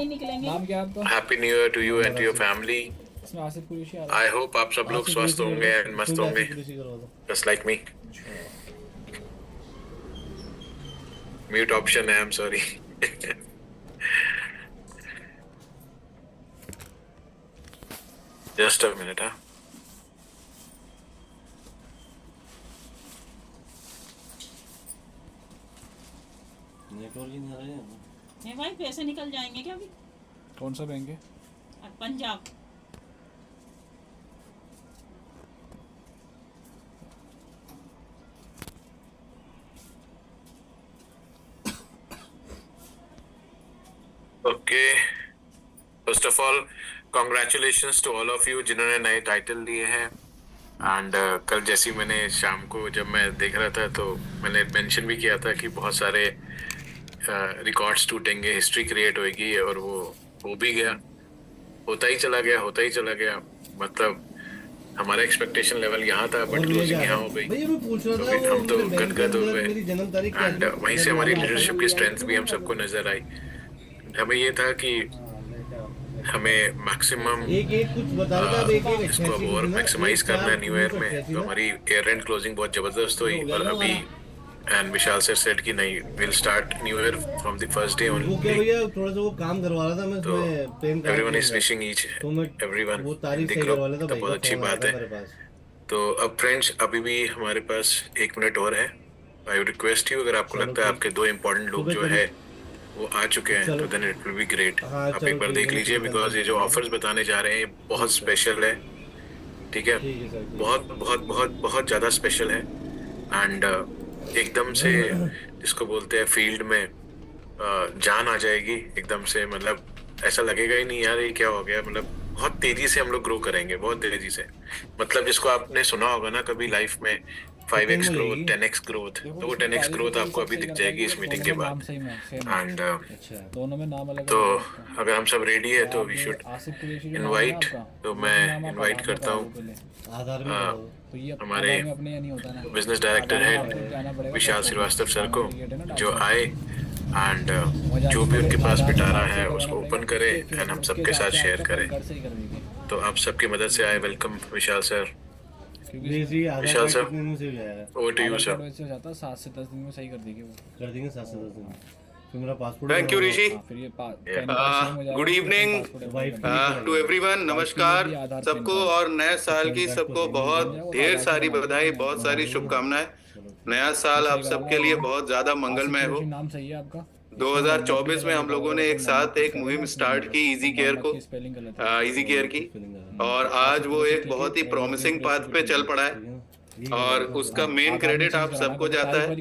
नहीं निकलेंगे। नाम क्या है आपका? Happy new year to you and to your family. इसमें आसिफ कुरैशी आ रहा आई होप आप सब लोग स्वस्थ होंगे एंड मस्त होंगे, just like me. Mute option है, I am sorry. Just a minute. हाँ, ये भाई पैसे निकल जाएंगे क्या अभी? कौन सा बैंक है? Punjab. Okay, first of all congratulations to all of you जिन्होंने नए टाइटल लिए हैं। एंड कल जैसी मैंने शाम को जब मैं देख रहा था तो मैंने मेंशन भी किया था कि बहुत सारे रिकॉर्ड्स टूटेंगे, हिस्ट्री क्रिएट होगी, और वो हो भी गया, होता ही चला गया, होता ही चला गया। मतलब हमारा एक्सपेक्टेशन लेवल यहाँ था, बट क्लोजिंग यहाँ हो गई, तो हम तो गदगद हो गए। एंड वहीं से हमारी लीडरशिप की स्ट्रेंथ भी हम सबको नजर आई। हमें ये था कि हमें मैक्सिमम इसको अब और मैक्सिमाइज करना है न्यू ईयर में। तो हमारी ईयर एंड क्लोजिंग बहुत जबरदस्त हुई, और अभी एंड विशाल सर सेड कि नहीं, will start new year from the first day only. थोड़ा सा वो काम करवा रहा था मैं, तो everyone is wishing each everyone in the club, तो बहुत अच्छी बात है। तो अब फ्रेंड्स, अभी भी हमारे पास 1 मिनट और है। आई वुड रिक्वेस्ट यू, अगर आपको लगता है आपके 2 इम्पोर्टेंट लोग जो है वो आ चुके हैं, तो then it will be great. आप एक बार देख लीजिए, बिकॉज ये जो ऑफर्स बताने जा रहे हैं ये बहुत स्पेशल है, ठीक है? बहुत बहुत बहुत बहुत ज़्यादा स्पेशल है। एंड एकदम से जिसको बोलते हैं फील्ड में जान आ जाएगी एकदम से। मतलब ऐसा लगेगा ही नहीं यार ये क्या हो गया। मतलब बहुत तेजी से हम लोग ग्रो करेंगे, बहुत तेजी से। मतलब जिसको आपने सुना होगा ना कभी लाइफ में 5x ग्रोथ, 10x ग्रोथ, तो वो 10x ग्रोथ आपको अभी दिख जाएगी इस मीटिंग के बाद। एंड दोनों में नाम अलग तो अगर हम सब रेडी है तो वी शुड इनवाइट। तो मैं इनवाइट करता हूँ हमारे बिजनेस डायरेक्टर है विशाल श्रीवास्तव सर को, जो आए एंड जो भी उनके पास पिटारा है उसको ओपन करे एंड हम सबके साथ शेयर करें। तो आप सबकी मदद से आए। Welcome Vishal sir. Vishal sir, over to you sir. 7 से 10 दिन में सही कर देंगे वो। कर देंगे 7 से 10 दिन में। फिर मेरा passport. Thank you Rishi. Good evening to everyone. नमस्कार सबको, और नए साल की सबको बहुत ढेर सारी बधाई, बहुत सारी शुभकामनाएं। नया साल आप सबके लिए बहुत ज्यादा मंगलमय हो। नाम सही है आपका? 2024 में हम लोगों ने एक साथ एक मुहिम स्टार्ट की इजी केयर को, इजी केयर की, और आज वो एक बहुत ही प्रॉमिसिंग पाथ पे चल पड़ा है, और उसका मेन क्रेडिट आप सबको जाता है।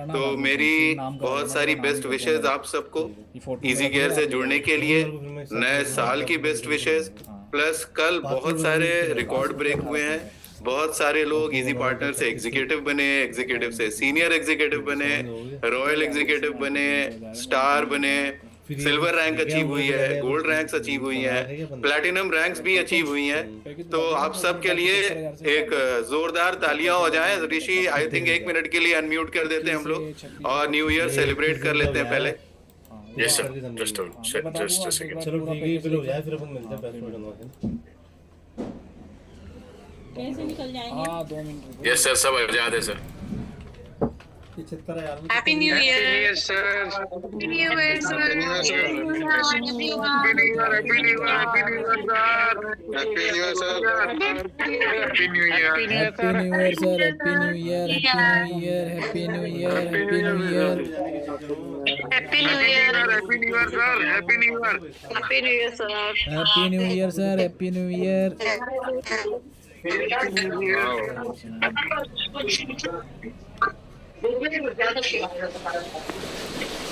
तो मेरी बहुत सारी बेस्ट विशेस आप सबको इजी केयर से जुड़ने के लिए, नए साल की बेस्ट विशेस। प्लस कल बहुत सारे रिकॉर्ड ब्रेक हुए हैं, बहुत सारे लोग इजी पार्टनर से एग्जीक्यूटिव बने, एग्जीक्यूटिव से सीनियर एग्जीक्यूटिव बने, रॉयल एग्जीक्यूटिव बने, स्टार बने, सिल्वर रैंक अचीव हुई है, गोल्ड रैंक्स अचीव हुई हैं, प्लैटिनम रैंक्स भी अचीव हुई हैं। तो आप सब के लिए एक जोरदार तालियां हो जाएं। ऋषि, आई थिंक 1 मिनट के लिए अनम्यूट कर देते हैं हम लोग और न्यू ईयर सेलिब्रेट कर लेते हैं पहले। Yes sir, just a second. चलो ठीक है, फिर हो जाए, फिर अपन मिलते हैं पासपोर्ट बनवा के। कैसे निकल जाएंगे? 2 मिनट। यस सर, सब आजाद है sir. Happy New Year, sir. Happy New Year, sir. Happy New Year, sir. Happy New Year, Happy New Year, Happy New Year, Happy New Year, sir. Happy New Year, sir. Happy New Year. Happy New Year, sir. Happy New Year. Happy New Year. Happy New Year. Happy New Year. Happy New Year. Happy New Year, sir. Happy New Year. Happy New Year, sir. Happy New Year, sir. Happy New Year.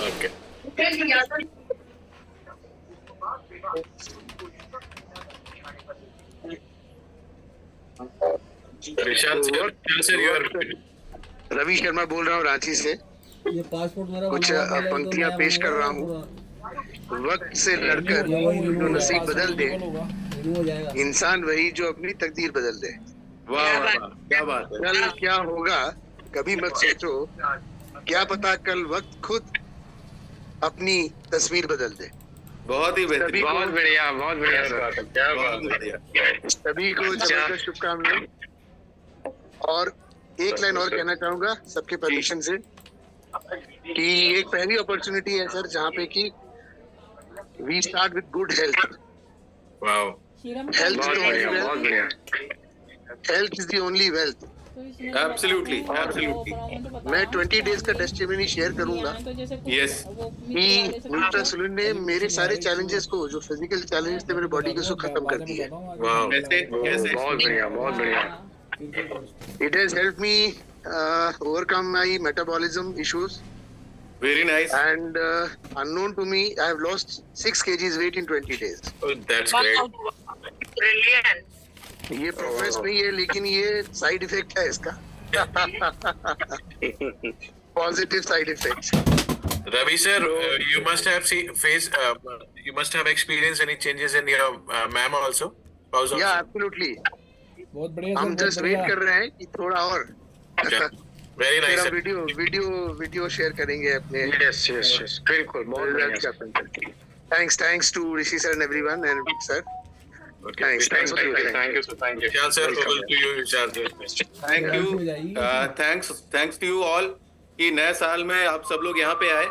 Okay, Ravi Sharma बोल रहा हूँ रांची से। ये passport मेरा कुछ पंक्तियां पेश कर रहा हूँ। वक्त से लड़कर जो नसीब बदल दे, इंसान वही जो अपनी तकदीर बदल दे। वाह वाह, क्या बात है। कल क्या होगा कभी मत सोचो, क्या पता कल वक्त खुद अपनी तस्वीर बदल दे। बहुत ही बेहतरीन, बहुत बढ़िया सर, क्या बहुत बात बढ़िया। सभी को जबरदस्त शुभकामनाएं। और एक लाइन और कहना चाहूंगा सबके परमिशन से कि एक पहली अपॉर्चुनिटी है सर जहाँ पे कि we start with good health. Wow, health बहुत बढ़िया, बहुत बढ़िया। Health is the only wealth. Absolutely, absolutely. मैं 20 डेज का टेस्टिमनी शेयर करूंगा Yes. कि न्यूट्रासोलिन ने मेरे सारे चैलेंजेस को, जो फिजिकल चैलेंजेस थे मेरे बॉडी के, उसको खत्म कर दिया। वाओ, कैसे कैसे बहुत बढ़िया, बहुत बढ़िया। It has helped me overcome my metabolism issues, very nice. and unknown to me, I have lost 6 kgs weight in 20 days. That's great. ये प्रोग्रेस नहीं है, लेकिन ये साइड इफेक्ट है इसका। Positive side effect. Ravi sir, you must have you must have experienced any changes in your ma'am also? Pause या also? Absolutely, बहुत बढ़िया हम सर, जस्ट बहुत वेट बढ़िया। कर रहे हैं कि थोड़ा और Very फिर nice हम sir. वीडियो शेयर करेंगे अपने यस, बिल्कुल, बहुत बढ़िया। Thanks to Rishi sir and everyone and sir. Okay. Thanks thank you sir, thank you. Vishal sir, over to you, Vishal sir. Thank you, thanks to you all कि नए साल में आप सब लोग यहाँ पे आए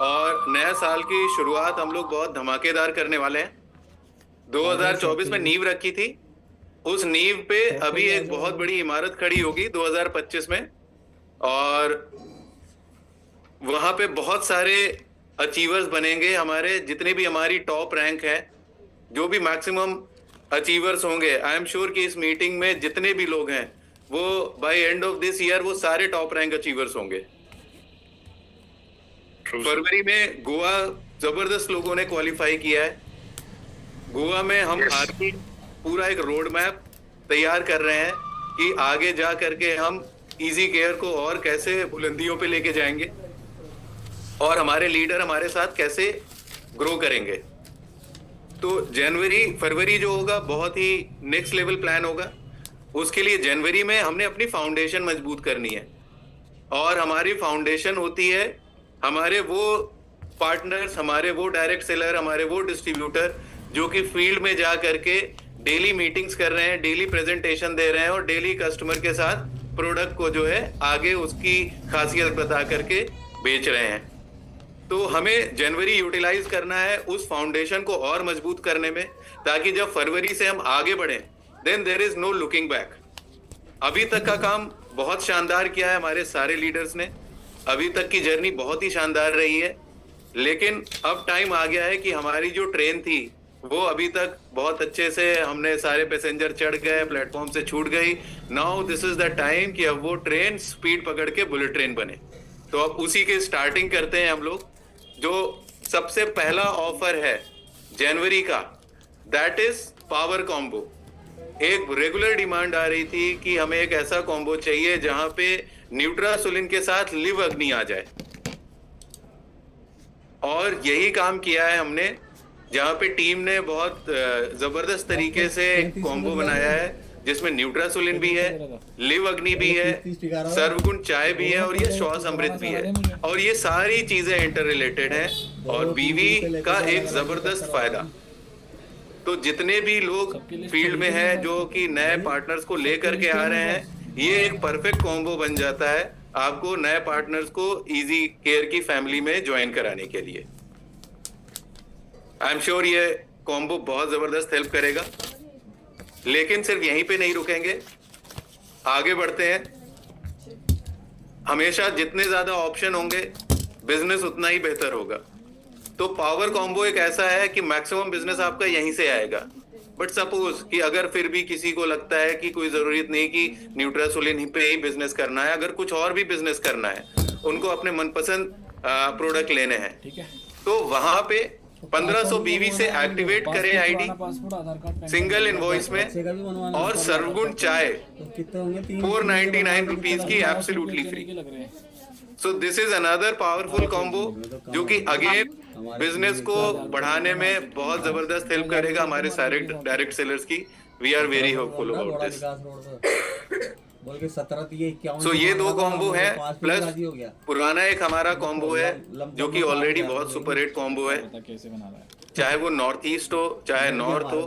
और नए साल की शुरुआत हम लोग बहुत धमाकेदार करने वाले हैं। 2024 में नींव रखी थी, उस नींव पे अभी एक बहुत बड़ी इमारत खड़ी होगी 2025 में, और वहां पे बहुत सारे अचीवर्स बनेंगे। हमारे जितने भी हमारी टॉप रैंक है, जो भी मैक्सिमम अचीवर्स होंगे, आई एम श्योर कि इस मीटिंग में जितने भी लोग हैं वो by end of this year वो सारे टॉप रैंक अचीवर्स होंगे। फरवरी में गोवा जबरदस्त लोगों ने क्वालिफाई किया है। गोवा में हम आगे पूरा एक रोड मैप तैयार कर रहे हैं कि आगे जा करके हम इजी केयर को और कैसे बुलंदियों पे लेके जाएंगे और हमारे लीडर हमारे साथ कैसे ग्रो करेंगे। तो फरवरी जो होगा बहुत ही नेक्स्ट लेवल प्लान होगा। उसके लिए जनवरी में हमने अपनी फाउंडेशन मजबूत करनी है, और हमारी फाउंडेशन होती है हमारे वो पार्टनर्स, हमारे वो डायरेक्ट सेलर, हमारे वो डिस्ट्रीब्यूटर जो कि फील्ड में जा करके डेली मीटिंग्स कर रहे हैं, डेली प्रेजेंटेशन दे रहे हैं और डेली कस्टमर के साथ प्रोडक्ट को जो है आगे उसकी खासियत बता करके बेच रहे हैं। तो हमें जनवरी यूटिलाइज करना है उस फाउंडेशन को और मजबूत करने में, ताकि जब फरवरी से हम आगे बढ़ें then there is no looking back. अभी तक का काम बहुत शानदार किया है हमारे सारे लीडर्स ने, अभी तक की जर्नी बहुत ही शानदार रही है, लेकिन अब टाइम आ गया है कि हमारी जो ट्रेन थी वो अभी तक बहुत अच्छे से हमने सारे पैसेंजर चढ़ गए, प्लेटफॉर्म से छूट गई। Now this is the time कि अब वो ट्रेन स्पीड पकड़ के बुलेट ट्रेन बने। तो अब उसी के स्टार्टिंग करते हैं हम लोग। जो सबसे पहला ऑफर है जनवरी का, दैट इज पावर कॉम्बो। एक रेगुलर डिमांड आ रही थी कि हमें एक ऐसा कॉम्बो चाहिए जहां पे न्यूट्रासोलिन के साथ लिव अग्नि आ जाए, और यही काम किया है हमने, जहां पे टीम ने बहुत जबरदस्त तरीके से एक कॉम्बो बनाया है जिसमें न्यूट्रासोलिन भी है, लिव अग्नि भी है, सर्वगुण चाय भी है और ये श्वास अमृत भी है, और ये सारी चीजें इंटर रिलेटेड हैं और बीवी का एक जबरदस्त फायदा। तो जितने भी लोग फील्ड में हैं जो कि नए पार्टनर्स को लेकर के आ रहे हैं, ये एक परफेक्ट कॉम्बो बन जाता है आपको नए पार्टनर्स को इजी केयर की फैमिली में ज्वाइन कराने के लिए। आई एम श्योर ये कॉम्बो बहुत जबरदस्त हेल्प करेगा, लेकिन सिर्फ यहीं पे नहीं रुकेंगे, आगे बढ़ते हैं। हमेशा जितने ज्यादा ऑप्शन होंगे बिजनेस उतना ही बेहतर होगा। तो पावर कॉम्बो एक ऐसा है कि मैक्सिमम बिजनेस आपका यहीं से आएगा। बट सपोज कि अगर फिर भी किसी को लगता है कि कोई जरूरत नहीं कि न्यूट्रासोलिन पे ही बिजनेस करना है, अगर कुछ और भी बिजनेस करना है, उनको अपने मनपसंद प्रोडक्ट लेने हैं, तो वहां पे 1500 बीवी से एक्टिवेट करें आईडी सिंगल इनवॉइस में, और सर्वगुण चाय 499 रुपीज की absolutely free. So this is another powerful combo जो कि अगेन बिजनेस को बढ़ाने में बहुत जबरदस्त हेल्प करेगा हमारे सारे डायरेक्ट सेलर्स की। We are very hopeful about this. बोल के 17 ये 51। सो ये 2 कॉम्बो है, प्लस हो गया। पुराना एक हमारा कॉम्बो है जो कि ऑलरेडी बहुत सुपर हिट कॉम्बो है, कैसे बना रहा है। चाहे वो नॉर्थ ईस्ट हो चाहे नॉर्थ हो,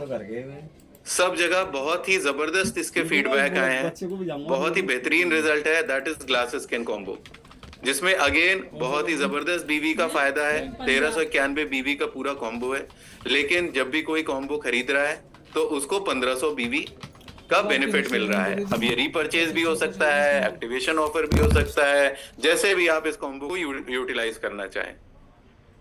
सब जगह बहुत ही जबरदस्त इसके फीडबैक आए हैं, बहुत ही बेहतरीन रिजल्ट है। That is glass skin combo, जिसमें अगेन बहुत ही जबरदस्त बीवी का फायदा है। 1391 बीवी का पूरा कॉम्बो है, लेकिन जब भी कोई कॉम्बो खरीद रहा है तो उसको 1500 बीवी का बेनिफिट मिल रहा है। अब ये रीपरचेज भी हो सकता है, एक्टिवेशन ऑफर भी हो सकता है, जैसे भी आप इस कॉम्बो को यूटिलाइज करना चाहें।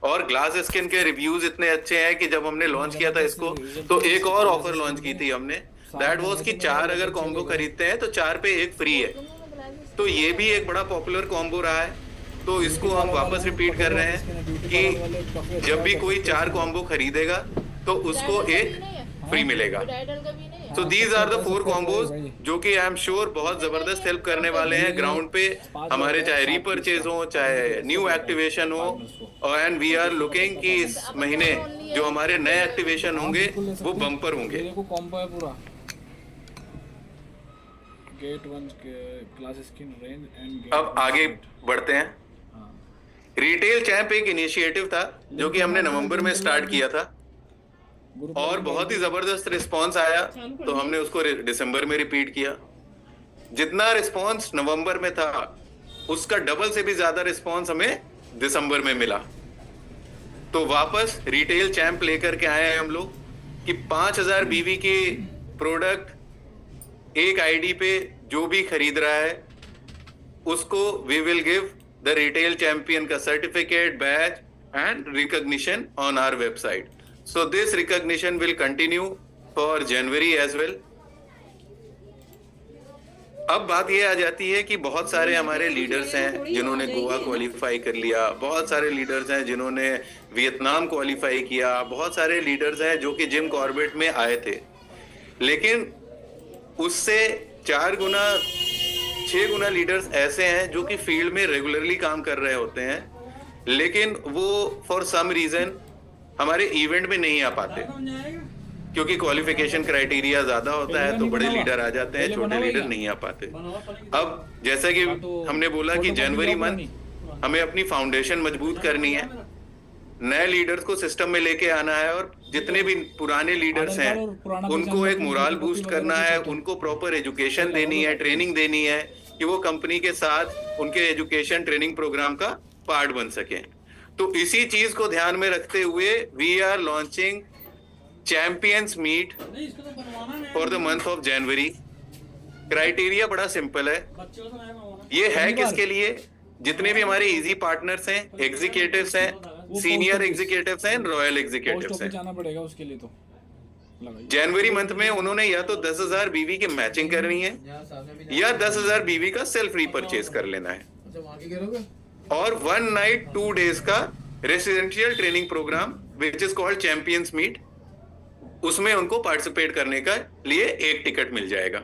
और ग्लास स्किन के रिव्यूज इतने अच्छे हैं कि जब हमने लॉन्च किया था इसको तो एक और ऑफर लॉन्च की थी हमने, दैट वाज कि 4 अगर कॉम्बो खरीदते हैं तो 4 पे 1 फ्री है। तो ये भी एक बड़ा पॉपुलर कॉम्बो रहा है, तो इसको हम वापस रिपीट कर रहे हैं कि जब भी कोई 4 कॉम्बो खरीदेगा तो उसको 1 फ्री मिलेगा। So these are the 4 combos जो कि आई एम श्योर बहुत जबरदस्त हेल्प करने वाले हैं ग्राउंड पे हमारे, चाहे रीपरचेज हो चाहे न्यू एक्टिवेशन हो। और एंड वी आर लुकिंग कि इस महीने जो हमारे नए एक्टिवेशन होंगे वो बम्पर होंगे। कॉम्बो है पूरा, get 1 class skin range and. अब आगे बढ़ते हैं। रिटेल चैंप एक इनिशिएटिव था जो कि हमने नवंबर में स्टार्ट किया था और बहुत ही जबरदस्त रिस्पांस आया, तो हमने उसको दिसंबर में रिपीट किया। जितना रिस्पांस नवंबर में था उसका डबल से भी ज्यादा रिस्पांस हमें दिसंबर में मिला। तो वापस रिटेल चैंप लेकर के आए हैं हम लोग कि 5000 बीवी की प्रोडक्ट एक आईडी पे जो भी खरीद रहा है उसको we will give the retail champion का certificate, badge and recognition on our website. So this recognition will continue for January as well. अब बात ये आ जाती है कि बहुत सारे हमारे लीडर्स हैं जिन्होंने गोवा क्वालिफाई कर लिया, बहुत सारे लीडर्स हैं जिन्होंने वियतनाम क्वालिफाई किया, बहुत सारे लीडर्स हैं जो कि जिम कॉर्बेट में आए थे, लेकिन उससे 4 गुना 6 गुना लीडर्स ऐसे हैं जो कि फील्ड में रेगुलरली काम कर रहे होते हैं, लेकिन वो फॉर सम रीजन हमारे इवेंट में नहीं आ पाते क्योंकि क्वालिफिकेशन क्राइटेरिया ज्यादा होता है, तो बड़े लीडर आ जाते हैं, छोटे लीडर नहीं आ पाते। अब जैसा कि हमने बोला कि जनवरी मंथ हमें अपनी फाउंडेशन मजबूत करनी है, नए लीडर्स को सिस्टम में लेके आना है और जितने भी पुराने लीडर्स हैं उनको एक मोरल बूस्ट करना है, उनको प्रॉपर एजुकेशन देनी है, ट्रेनिंग देनी है कि वो कंपनी के साथ उनके एजुकेशन ट्रेनिंग प्रोग्राम का पार्ट बन सके। तो इसी चीज को ध्यान में रखते हुए we are launching champions meet for the month of January. Criteria बड़ा सिंपल है, ये है किसके लिए? जितने भी हमारे इजी पार्टनर्स हैं, एग्जीक्यूटिव्स हैं, सीनियर एग्जीक्यूटिव्स हैं, रॉयल एग्जीक्यूटिव्स हैं। जाना पड़ेगा उसके लिए तो जनवरी मंथ में उन्होंने या तो 10,000 बीवी की मैचिंग करनी है या 10,000 बीवी का सेल्फ रीपरचेज कर लेना है, और 1 नाइट 2 डेज का residential training program which is called champions meet, उसमें उनको पार्टिसिपेट करने का लिए एक टिकट मिल जाएगा।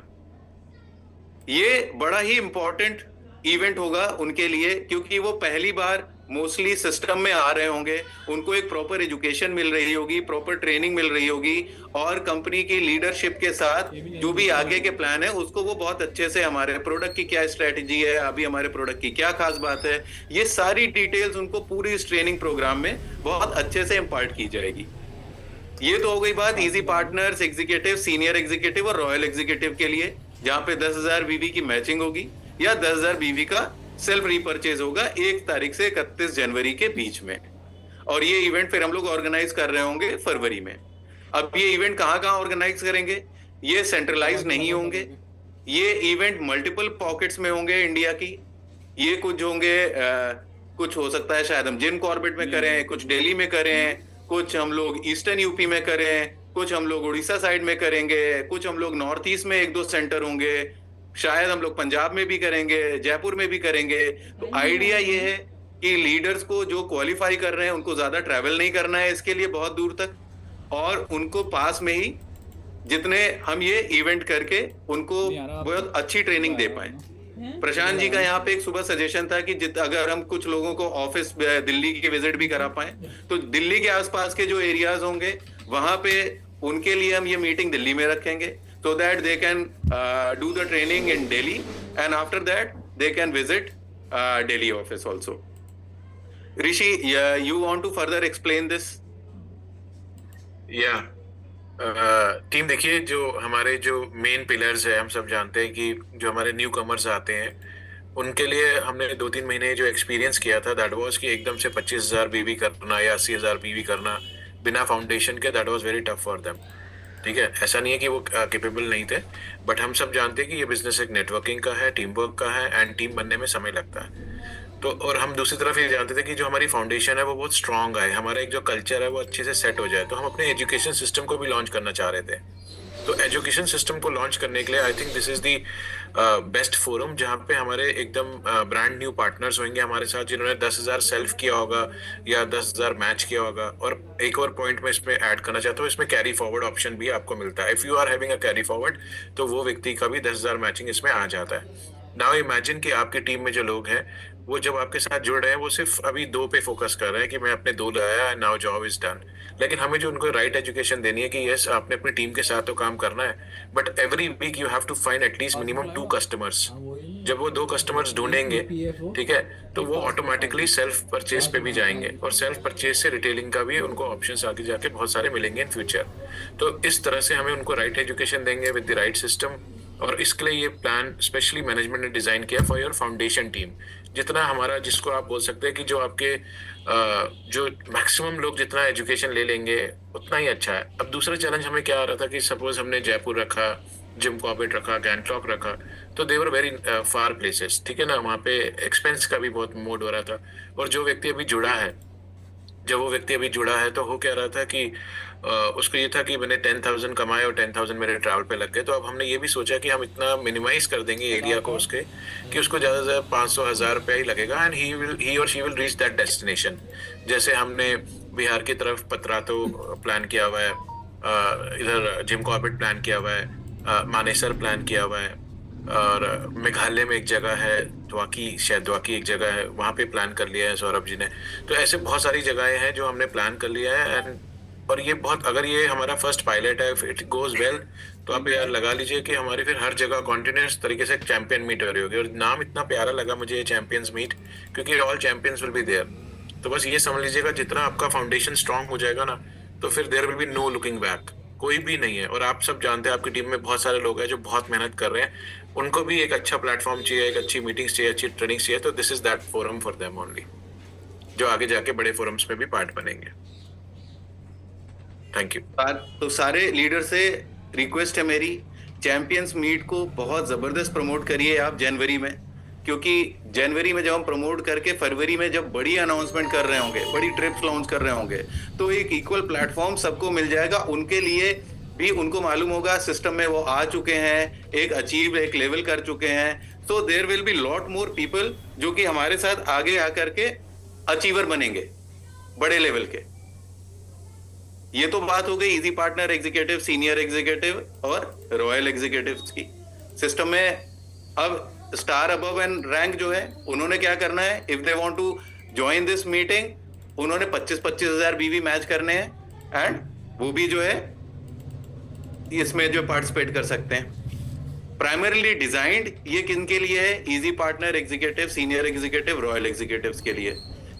ये बड़ा ही इंपॉर्टेंट इवेंट होगा उनके लिए क्योंकि वो पहली बार मोस्टली सिस्टम में आ रहे होंगे, उनको एक प्रॉपर एजुकेशन मिल रही होगी, प्रॉपर ट्रेनिंग मिल रही होगी, और कंपनी की लीडरशिप के साथ जो भी आगे के प्लान है उसको वो बहुत अच्छे से, हमारे प्रोडक्ट की क्या स्ट्रेटेजी है, अभी हमारे प्रोडक्ट की क्या खास बात है, ये सारी डिटेल्स उनको पूरी इस ट्रेनिंग प्रोग्राम में बहुत अच्छे से इम्पार्ट की जाएगी। ये तो हो गई बात easy partners, executive, senior executive और रॉयल एग्जीक्यूटिव के लिए, जहां पे 10,000 बीवी की मैचिंग होगी या 10,000 बीवी का सेल्फ रीपरचेज होगा 1 तारीख से 31 जनवरी के बीच में। और ये इवेंट फिर हम लोग ऑर्गेनाइज कर रहे होंगे फरवरी में। अब ये इवेंट कहाँ कहाँ ऑर्गेनाइज करेंगे? ये सेंट्रलाइज नहीं होंगे, ये इवेंट मल्टीपल पॉकेट्स में होंगे इंडिया की। ये कुछ होंगे, कुछ हो सकता है शायद हम जिम कॉर्बेट में करें, कुछ दिल्ली में करें, कुछ हम लोग ईस्टर्न यूपी में करें, कुछ हम लोग उड़ीसा साइड में करेंगे, कुछ हम लोग नॉर्थ ईस्ट में 1-2 सेंटर होंगे, शायद हम लोग पंजाब में भी करेंगे, जयपुर में भी करेंगे। तो आइडिया ये है कि लीडर्स को जो क्वालिफाई कर रहे हैं उनको ज्यादा ट्रैवल नहीं करना है इसके लिए बहुत दूर तक, और उनको पास में ही जितने हम ये इवेंट करके उनको बहुत अच्छी ट्रेनिंग दे पाए। प्रशांत जी का यहाँ पे एक सुबह सजेशन था कि अगर हम कुछ लोगों को ऑफिस दिल्ली की विजिट भी करा पाए तो दिल्ली के आसपास के जो एरियाज होंगे वहां पे उनके लिए हम ये मीटिंग दिल्ली में रखेंगे so that they can do the training in Delhi and after that they can visit Delhi office also. Rishi, you want to further explain this? या टीम देखिए, जो हमारे जो मेन पिलर्स है, हम सब जानते हैं कि जो हमारे न्यू कमर्स आते हैं उनके लिए हमने 2-3 महीने जो एक्सपीरियंस किया था, दैट वाज कि एकदम से 25,000 बीवी करना या 80,000 बीवी करना बिना फाउंडेशन के, that was very tough for them. ठीक है, ऐसा नहीं है कि वो कैपेबल नहीं थे, बट हम सब जानते हैं कि ये बिजनेस एक नेटवर्किंग का है, टीम वर्क का है, एंड टीम बनने में समय लगता है। तो और हम दूसरी तरफ ये जानते थे कि जो हमारी फाउंडेशन है वो बहुत स्ट्रांग है, हमारा एक जो कल्चर है वो अच्छे से सेट हो जाए। तो हम अपने एजुकेशन सिस्टम को भी लॉन्च करना चाह रहे थे। तो एजुकेशन सिस्टम को लॉन्च करने के लिए I think this is the best forum, जहाँ पे हमारे एकदम ब्रांड न्यू पार्टनर्स होंगे हमारे साथ, जिन्होंने 10,000 सेल्फ किया होगा या 10,000 मैच किया होगा। और एक और पॉइंट मैं इसमें ऐड करना चाहता हूँ, इसमें कैरी फॉरवर्ड ऑप्शन भी आपको मिलता है। If you are having a carry forward, तो वो व्यक्ति का भी 10,000 मैचिंग इसमें आ जाता है। नाउ इमेजिन कि आपकी टीम में जो लोग हैं वो जब आपके साथ जुड़ रहे हैं, वो सिर्फ अभी 2 पे फोकस कर रहे हैं कि मैं अपने 2 लाया, नाउ जॉब इज डन। लेकिन हमें जो उनको राइट एजुकेशन देनी है कि यस, आपने अपनी टीम के साथ तो काम करना है, but every week you have to find at least minimum 2 customers. जब वो 2 कस्टमर्स ढूंढेंगे, ठीक है, तो वो ऑटोमेटिकली सेल्फ परचेज पे भी जाएंगे, और सेल्फ परचेज से रिटेलिंग का भी उनको ऑप्शंस आगे जाके बहुत सारे मिलेंगे इन फ्यूचर। तो इस तरह से हमें उनको राइट एजुकेशन देंगे विद द राइट सिस्टम, और इसके लिए ये प्लान स्पेशली मैनेजमेंट ने डिजाइन किया फॉर योर फाउंडेशन टीम। जितना हमारा, जिसको आप बोल सकते हैं कि जो आपके जो मैक्सिमम लोग जितना एजुकेशन ले लेंगे उतना ही अच्छा है। अब दूसरा चैलेंज हमें क्या आ रहा था कि सपोज हमने जयपुर रखा, जिम कॉर्बेट रखा, गैंगटॉक रखा, तो दे वर वेरी फार प्लेसेस, ठीक है ना, वहाँ पे एक्सपेंस का भी बहुत मोड हो रहा था। और जो व्यक्ति अभी जुड़ा है, जब वो व्यक्ति अभी जुड़ा है, तो वो कह रहा था कि उसको ये था कि मैंने 10,000 कमाए और 10,000 मेरे ट्रैवल पे लग गए। तो अब हमने ये भी सोचा कि हम इतना मिनिमाइज कर देंगे एरिया को उसके, कि उसको ज़्यादा से ज़्यादा 500-1,000 रुपया ही लगेगा, एंड ही और she will reach that destination. जैसे हमने बिहार की तरफ पतरातो प्लान किया हुआ है, इधर जिम कॉर्बेट प्लान किया हुआ है, मानेसर प्लान किया हुआ है, और मेघालय में एक जगह है, शायद द्वाकी एक जगह है, वहाँ पे प्लान कर लिया है सौरभ जी ने। तो ऐसे बहुत सारी जगहें हैं जो हमने प्लान कर लिया है। एंड और ये बहुत, अगर ये हमारा फर्स्ट पायलट है, इफ इट गोज वेल, तो आप यार लगा लीजिए कि हमारी फिर हर जगह कॉन्टिन्यूस तरीके से चैंपियन मीट हो रही होगी। और नाम इतना प्यारा लगा मुझे ये चैंपियंस मीट, क्योंकि all champions will be there. तो बस ये समझ लीजिएगा, जितना आपका फाउंडेशन स्ट्रांग हो जाएगा ना, तो फिर there will be no looking back, कोई भी नहीं है। और आप सब जानते हैं आपकी टीम में बहुत सारे लोग हैं जो बहुत मेहनत कर रहे हैं, उनको भी एक अच्छा प्लेटफॉर्म चाहिए, एक अच्छी मीटिंग्स चाहिए, अच्छी ट्रेनिंग चाहिए। तो this is that forum for them only, जो आगे जाके बड़े फोरम्स में भी पार्ट बनेंगे। Thank you. तो सारे लीडर से रिक्वेस्ट है मेरी, चैंपियंस मीट को बहुत जबरदस्त प्रमोट करिए आप जनवरी में, क्योंकि जनवरी में जब हम प्रमोट करके फरवरी में जब बड़ी अनाउंसमेंट कर रहे होंगे, बड़ी ट्रिप्स लॉन्च कर रहे होंगे, तो एक इक्वल प्लेटफॉर्म सबको मिल जाएगा। उनके लिए भी उनको मालूम होगा सिस्टम में वो आ चुके हैं, एक लेवल कर चुके हैं। So there will be lot more people जो कि हमारे साथ आगे आकर के अचीवर बनेंगे बड़े लेवल के। ये तो बात हो गई easy partner executive, senior executive और रॉयल एग्जीक्यूटिव्स की। सिस्टम में अब स्टार अबव एंड रैंक जो है, उन्होंने क्या करना है, if they want to join this meeting, उन्होंने 25,000 बीवी मैच करने हैं, एंड वो भी जो है इसमें जो पार्टिसिपेट कर सकते हैं। प्राइमरीली डिजाइंड ये किन के लिए है, easy partner executive, senior executive, royal executives के लिए,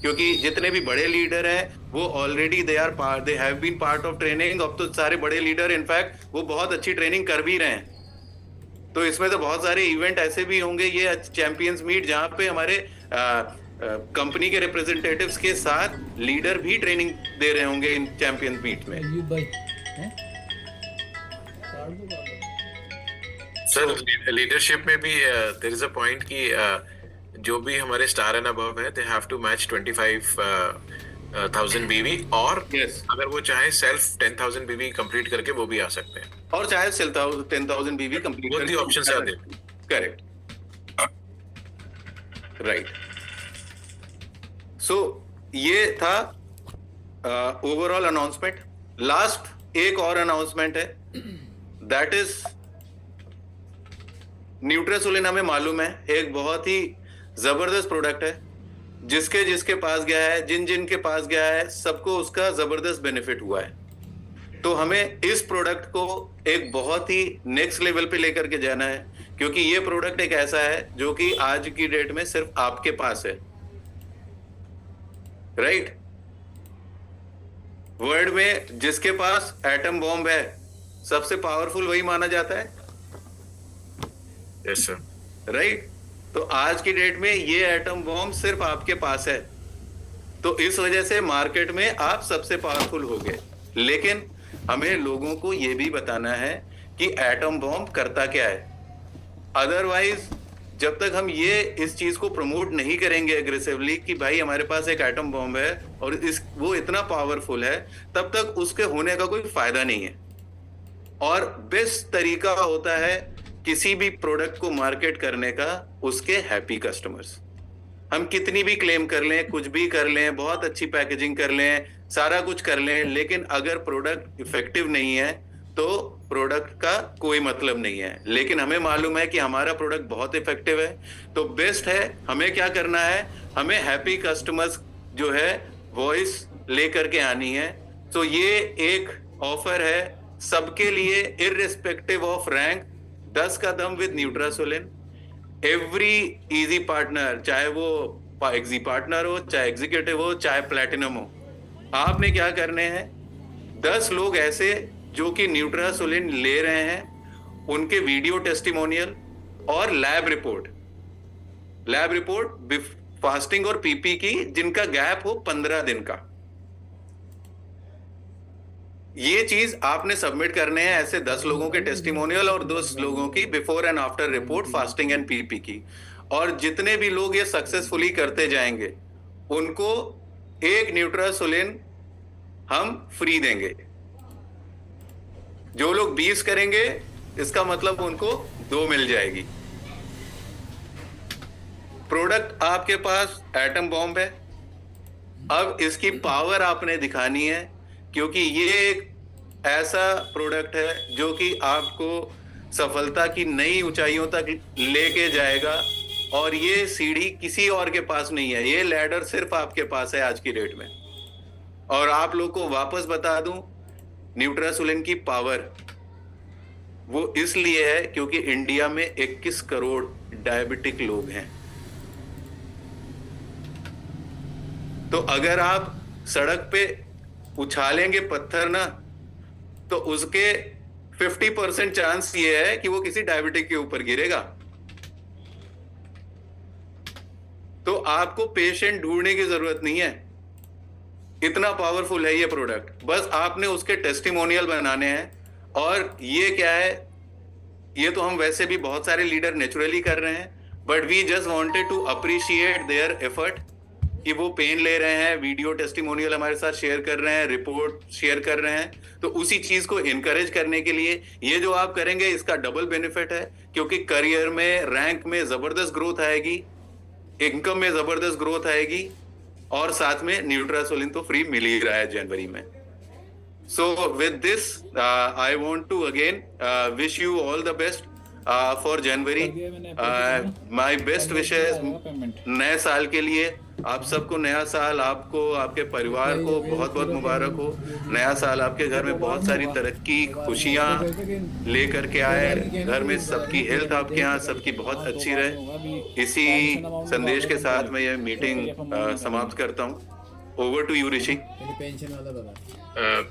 क्योंकि जितने भी बड़े लीडर हैं वो already they have been part of training. अब तो सारे बड़े लीडर इनफैक्ट वो बहुत अच्छी ट्रेनिंग कर भी रहे हैं। तो इसमें तो बहुत सारे इवेंट ऐसे भी होंगे, ये चैंपियंस मीट, जहां पे हमारे कंपनी के रिप्रेजेंटेटिव्स के साथ लीडर भी ट्रेनिंग दे रहे होंगे इन चैंपियंस मीट में। सर लीडरशिप में भी देयर इज अ पॉइंट कि जो भी हमारे स्टार एंड अबव है, दे हैव टू मैच 25,000 बीवी, और अगर वो चाहे सेल्फ 10,000 बीवी कंप्लीट करके वो भी आ सकते हैं, और चाहे 10,000 बीवी कंप्लीट करके ऑप्शंस आते हैं। Correct, right. सो ये था ओवरऑल अनाउंसमेंट। लास्ट एक और अनाउंसमेंट है, दैट इज न्यूट्रासोलिन। हमें मालूम है एक बहुत ही जबरदस्त प्रोडक्ट है, जिसके पास गया है, जिन के पास गया है, सबको उसका जबरदस्त बेनिफिट हुआ है। तो हमें इस प्रोडक्ट को एक बहुत ही नेक्स्ट लेवल पे लेकर के जाना है, क्योंकि ये प्रोडक्ट एक ऐसा है जो कि आज की डेट में सिर्फ आपके पास है, राइट? वर्ल्ड में जिसके पास एटम बॉम्ब है सबसे पावरफुल वही माना जाता है, यस सर, राइट? तो आज की डेट में ये एटम बॉम्ब सिर्फ आपके पास है, तो इस वजह से मार्केट में आप सबसे पावरफुल हो गए। लेकिन हमें लोगों को ये भी बताना है कि एटम बॉम्ब करता क्या है। अदरवाइज जब तक हम ये इस चीज को प्रमोट नहीं करेंगे एग्रेसिवली कि भाई हमारे पास एक एटम बॉम्ब है और वो इतना पावरफुल है, तब तक उसके होने का कोई फायदा नहीं है। और बेस्ट तरीका होता है किसी भी प्रोडक्ट को मार्केट करने का उसके हैप्पी कस्टमर्स। हम कितनी भी क्लेम कर लें, कुछ भी कर लें, बहुत अच्छी पैकेजिंग कर लें, सारा कुछ कर लें, लेकिन अगर प्रोडक्ट इफेक्टिव नहीं है तो प्रोडक्ट का कोई मतलब नहीं है। लेकिन हमें मालूम है कि हमारा प्रोडक्ट बहुत इफेक्टिव है, तो बेस्ट है हमें क्या करना है, हमें हैप्पी कस्टमर्स जो है वॉइस लेकर के आनी है। तो ये एक ऑफर है सबके लिए इररिस्पेक्टिव ऑफ रैंक, 10 का दम विद न्यूट्रासोलिन। एवरी इजी पार्टनर, चाहे वो एक्जी पार्टनर हो, चाहे एग्जीक्यूटिव हो, चाहे प्लैटिनम हो, आपने क्या करने हैं, 10 लोग ऐसे जो कि न्यूट्रासोलिन ले रहे हैं, उनके वीडियो टेस्टिमोनियल और लैब रिपोर्ट फास्टिंग और पीपी की जिनका गैप हो 15 दिन का, ये चीज आपने सबमिट करने हैं। ऐसे 10 लोगों के टेस्टिमोनियल और 10 लोगों की before and after report fasting and PP की। और जितने भी लोग ये सक्सेसफुली करते जाएंगे उनको एक न्यूट्रासोलिन हम फ्री देंगे। जो लोग 20 करेंगे इसका मतलब उनको 2 मिल जाएगी। प्रोडक्ट आपके पास एटम बॉम्ब है, अब इसकी पावर आपने दिखानी है, क्योंकि ये एक ऐसा प्रोडक्ट है जो कि आपको सफलता की नई ऊंचाइयों तक लेके जाएगा। और ये सीढ़ी किसी और के पास नहीं है, ये लैडर सिर्फ आपके पास है आज की डेट में। और आप लोग को वापस बता दूं, न्यूट्रासोलिन की पावर वो इसलिए है क्योंकि इंडिया में 21 करोड़ डायबिटिक लोग हैं। तो अगर आप सड़क पे उछालेंगे पत्थर ना, तो उसके 50% चांस ये है कि वो किसी डायबिटिक के ऊपर गिरेगा। तो आपको पेशेंट ढूंढने की जरूरत नहीं है, इतना पावरफुल है ये प्रोडक्ट। बस आपने उसके टेस्टिमोनियल बनाने हैं। और ये क्या है, ये तो हम वैसे भी बहुत सारे लीडर नेचुरली कर रहे हैं, but we just wanted to appreciate their effort कि वो पेन ले रहे हैं, वीडियो टेस्टिमोनियल हमारे साथ शेयर कर रहे हैं, रिपोर्ट शेयर कर रहे हैं। तो उसी चीज को इनकरेज करने के लिए ये जो आप करेंगे इसका डबल बेनिफिट है, क्योंकि करियर में, रैंक में जबरदस्त ग्रोथ आएगी, इनकम में जबरदस्त ग्रोथ आएगी, और साथ में न्यूट्रासोलिन तो फ्री मिल ही रहा है जनवरी में। So with this, I want to again wish you all the best for January. My best wishes नए साल के लिए। आप सबको नया साल, आपको, आपके परिवार को बहुत बहुत मुबारक हो। नया साल आपके घर में बहुत सारी तरक्की, खुशियाँ लेकर के आए। घर में सबकी हेल्थ आपके यहाँ सबकी बहुत अच्छी रहे। इसी संदेश के साथ मैं ये मीटिंग समाप्त करता हूँ। Over to you Rishi.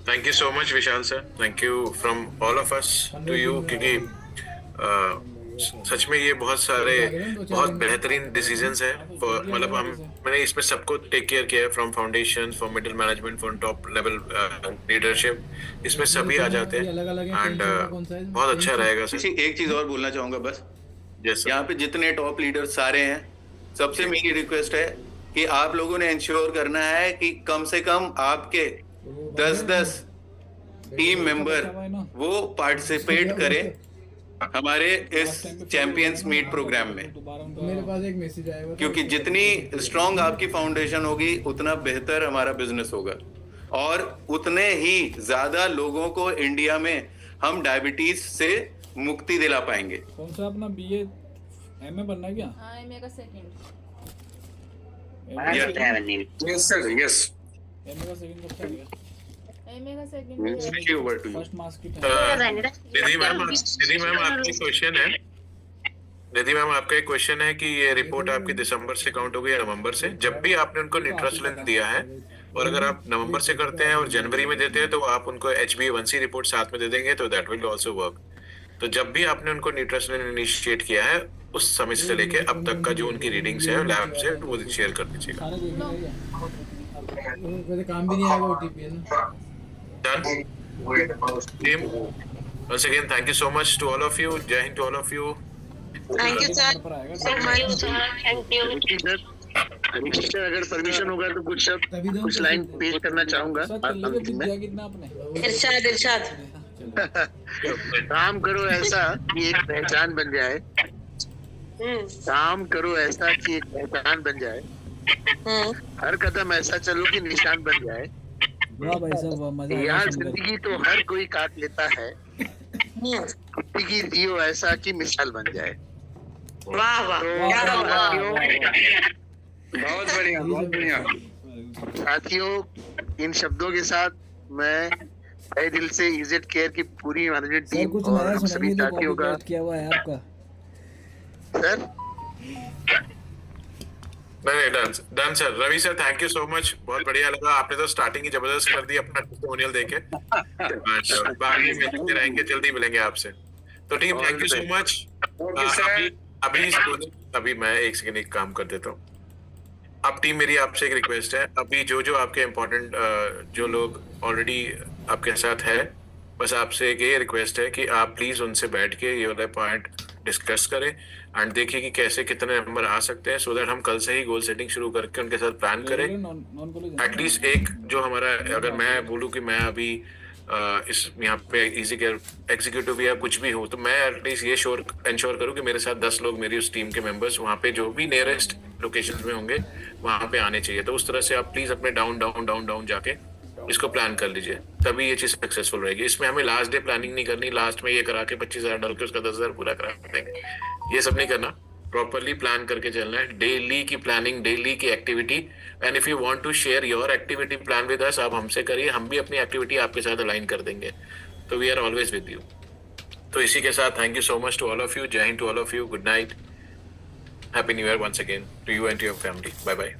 Thank you so much Vishal sir, thank you from all of us to you, क्योंकि सच में ये बहुत बेहतरीन डिसीजंस है। मतलब मैंने इसमें सबको टेक केयर किया है, from foundation, from middle management, from top level leadership, इसमें सभी आ जाते हैं एंड बहुत अच्छा रहेगा सर। एक चीज और बोलना चाहूंगा बस। यस, यहाँ पे जितने टॉप लीडर सारे हैं, सबसे मेरी रिक्वेस्ट है कि आप लोगों ने इंश्योर करना है कि कम से कम आपके 10-10 टीम मेंबर वो पार्टिसिपेट करें हमारे इस चैंपियंस मीट प्रोग्राम में। मेरे पास एक मैसेज आया, क्योंकि जितनी स्ट्रांग आपकी फाउंडेशन होगी उतना बेहतर हमारा बिजनेस होगा, और उतने ही ज्यादा लोगों को इंडिया में हम डायबिटीज से मुक्ति दिला पाएंगे। कौन सा अपना बीए एमए बनना है क्या? हाँ, एमए का second. Yes sir, yes. MA का सेकंड कब चलेगा? एमए का सेकंड फर्स्ट मार्क्स की दीदी मैम आपकी क्वेश्चन है निधि मैम, आपका एक क्वेश्चन है कि ये रिपोर्ट आपकी दिसंबर से काउंट होगी या नवंबर से? जब भी आपने उनको न्यूट्रासलिन दिया है, और अगर आप नवंबर से करते हैं और जनवरी में देते हैं, तो आप उनको HbA1c रिपोर्ट साथ में दे देंगे, तो दैट विल आल्सो वर्क। तो जब भी आपने उनको न्यूट्रासलिन इनिशिएट किया है, उस समय से लेके अब तक का जो उनकी रीडिंग्स है लैब से, वो शेयर कर दीजिएगा। सारे देखेगा क्या? काम भी नहीं आएगा OTP है ना। Done. Team, once again, thank you so much to all of you. Jai Hind to all of you. Thank you sir so much, thank you. Rishi sir, अगर परमिशन होगा तो कुछ लाइन पेश करना चाहूंगा। कितना आपने? इरशाद इरशाद। काम करो ऐसा कि एक पहचान बन जाए, काम करो ऐसा कि एक पहचान बन जाए, हर कदम ऐसा चलो कि निशान बन जाए। वाह भाई साहब, वाह, मजा आया यार सुनकर। जिंदगी तो हर कोई काट लेता है, जिंदगी जियो ऐसा कि मिसाल बन जाए। वाह वाह, क्या वाह, वाह, साथियों, बहुत बढ़िया, बहुत बढ़िया। साथियों, इन शब्दों के साथ मैं तहे दिल से इजेड केयर की पूरी मैनेजमेंट सर टीम कुछ और नया हम सभी सुनाइए, साथियों का कॉपी किया हुआ है आपका। सर नहीं, done sir. Ravi sir, thank you so much, बहुत बढ़िया लगा। आपने तो स्टार्टिंग ही जबरदस्त कर दी अपना टेस्टिमोनियल देके। बाकी मिलते रहेंगे, जल्दी मिलेंगे आपसे। तो team, thank you so much. अभी मैं एक सेकंड एक काम कर देता हूँ। अब टीम, मेरी आपसे एक रिक्वेस्ट है, अभी जो आपके इम्पोर्टेंट जो लोग ऑलरेडी आपके साथ है, बस आपसे एक ये रिक्वेस्ट है कि आप प्लीज उनसे बैठ के ये वाला पॉइंट डिस्कस करें एंड देखिए कि कैसे कितने नंबर आ सकते हैं, सो दैट हम कल से ही गोल सेटिंग शुरू करके उनके साथ प्लान करें। एटलीस्ट एक जो हमारा, अगर मैं बोलूँ कि मैं अभी इस यहाँ पे इजी केयर एग्जीक्यूटिव या कुछ भी हूँ, तो मैं एटलीस्ट ये इंश्योर करूँ कि मेरे साथ 10 लोग मेरी उस टीम के मेंबर्स वहाँ पे जो भी नियरेस्ट लोकेशन में होंगे वहाँ पे आने चाहिए। तो उस तरह से आप प्लीज अपने डाउन जाके इसको प्लान कर लीजिए, तभी ये चीज सक्सेसफुल रहेगी। इसमें हमें लास्ट डे प्लानिंग नहीं करनी, लास्ट में ये करा के 25,000 डाल के उसका 10,000 पूरा करा देंगे, ये सब नहीं करना। प्रॉपरली प्लान करके चलना है, डेली की प्लानिंग, डेली की activity. And if you want to share your activity plan with us, आप हमसे करिए, हम भी अपनी एक्टिविटी आपके साथ अलाइन कर देंगे। तो we are always with you. तो इसी के साथ thank you so much to all of you, जय हिंद to all of you, good night, happy new year once again to you and to your family, bye bye.